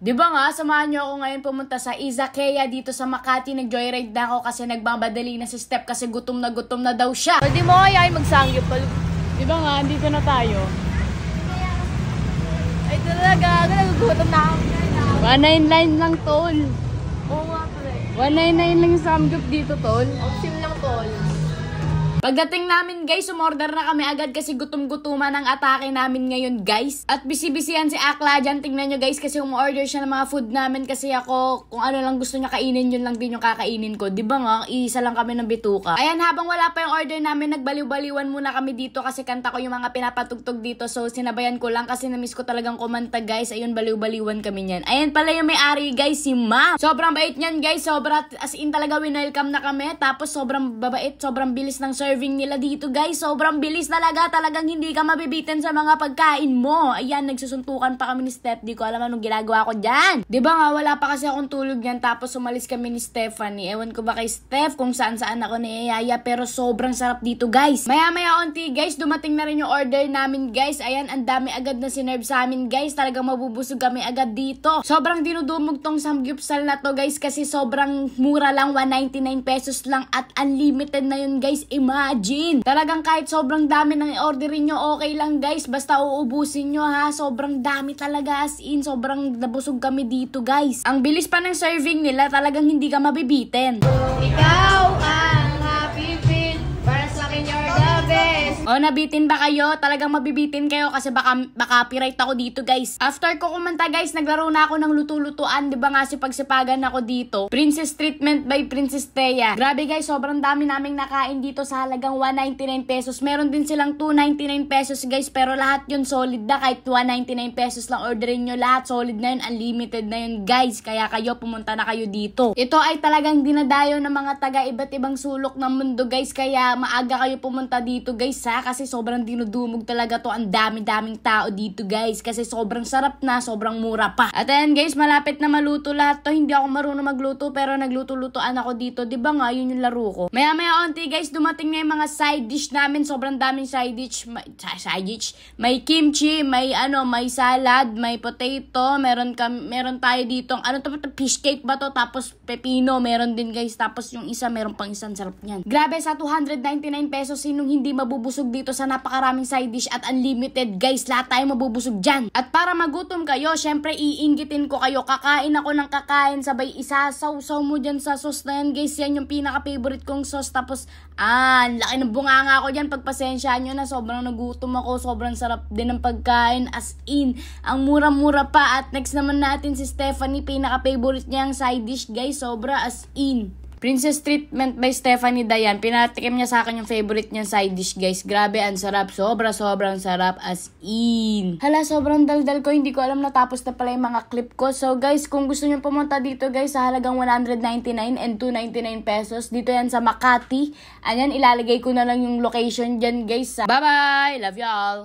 Di ba nga, samahan nyo ako ngayon pumunta sa Izakaya dito sa Makati. Nag-joyride na ako kasi nagbabadali na si Steph kasi gutom na daw siya. Pwede mo kaya ay magsangyup pa. Di ba nga, andito na tayo. Ay talaga, nagugutom na ako. 199 lang, tol. Oo nga pala. 199 lang yung samgyup dito, tol. Opsim lang tol. Pagdating namin guys, umorder na kami agad kasi gutom-gutuman ang atake namin ngayon guys. At busy-busyhan si Akla dyan. Tingnan nyo guys kasi umorder siya ng mga food namin kasi ako kung ano lang gusto niya kainin yun lang din yung kakainin ko. Diba nga, isa lang kami ng bituka. Ayan, habang wala pa yung order namin, nagbaliw-baliwan muna kami dito kasi kanta ko yung mga pinapatugtog dito. So sinabayan ko lang kasi namiss ko talagang kumanta guys. Ayun, baliw-baliwan kami niyan. Ayan pala yung may-ari guys, si Ma. Sobrang bait niyan guys. Sobra, as in talaga winelcome na kami. Tapos sobrang babait, sobrang bilis ng serving nila dito guys. Sobrang bilis talaga. Talagang hindi ka mabibitin sa mga pagkain mo. Ayan, nagsusuntukan pa kami ni Steph. Di ko alam anong ginagawa ko dyan. Diba nga, wala pa kasi akong tulog yan. Tapos umalis kami ni Stephanie. Ewan ko ba kay Steph kung saan-saan ako ni Yaya. Pero sobrang sarap dito guys. Maya-maya onti guys, dumating na rin yung order namin guys. Ayan, ang dami agad na sinerve sa amin guys. Talagang mabubusog kami agad dito. Sobrang dinudumog tong samgyupsal na to guys. Kasi sobrang mura lang, 199 pesos lang. At unlimited na yun guys. Imagine. Talagang kahit sobrang dami ng i-orderin nyo, okay lang guys. Basta uubusin nyo ha. Sobrang dami talaga as in. Sobrang nabusog kami dito guys. Ang bilis pa ng serving nila. Talagang hindi ka mabibitin. Ikaw ang happy feel. Para sa akin you're the best. O, nabitin ba kayo? Talagang mabibitin kayo kasi baka copyright ako dito guys. After ko kumanta guys, naglaro na ako ng luto-lutuan. Diba nga sipag-sipagan ako dito. Princess Treatment by Princess Thea. Grabe guys, sobrang dami naming nakain dito sa halagang 199 pesos. Meron din silang 299 pesos guys. Pero lahat yun solid na. Kahit 199 pesos lang orderin nyo. Lahat solid na yun. Unlimited na yun guys. Kaya kayo pumunta na kayo dito. Ito ay talagang dinadayo ng mga taga iba't ibang sulok ng mundo guys. Kaya maaga kayo pumunta dito guys ha. Kasi sobrang dinudumog talaga to. Ang dami-daming tao dito guys. Kasi sobrang sarap na, sobrang mura pa. At ayan guys, malapit na maluto lahat to. Hindi ako marunong magluto pero nagluto-lutoan ako dito. Diba nga, yun yung laro ko. Maya-maya onti guys, dumating na yung mga side dish namin. Sobrang daming side dish. May kimchi, may may salad, may potato. Meron tayo dito. Ano to? Fish cake ba to? Tapos pepino, meron din guys. Tapos yung isa, meron pang isang sarap niyan. Grabe, sa 299 pesos, sinong hindi mabubusog dito sa napakaraming side dish at unlimited guys. Lahat tayo mabubusog dyan. At para magutom kayo, syempre iinggitin ko kayo. Kakain ako ng kakain, sabay isasaw-saw mo dyan sa sauce na yan guys. Yan yung pinaka-favorite kong sauce. Tapos, laki ng bunganga ako dyan. Pagpasensya nyo na, sobrang nagutom ako. Sobrang sarap din ng pagkain. As in, ang mura-mura pa. At next naman natin si Stephanie. Pinaka-favorite niya ang side dish guys. Sobra as in. Princess Treatment by Stephanie Dayan. Pinatikim niya sa akin yung favorite niya side dish guys. Grabe, ang sarap. Sobrang sarap as in. Hala, sobrang daldal ko. Hindi ko alam natapos na pala yung mga clip ko. So guys, kung gusto niyo pumunta dito guys sa halagang 199 and 299 pesos. Dito yan sa Makati. Ayan, ilalagay ko na lang yung location dyan guys. Bye-bye! Love y'all!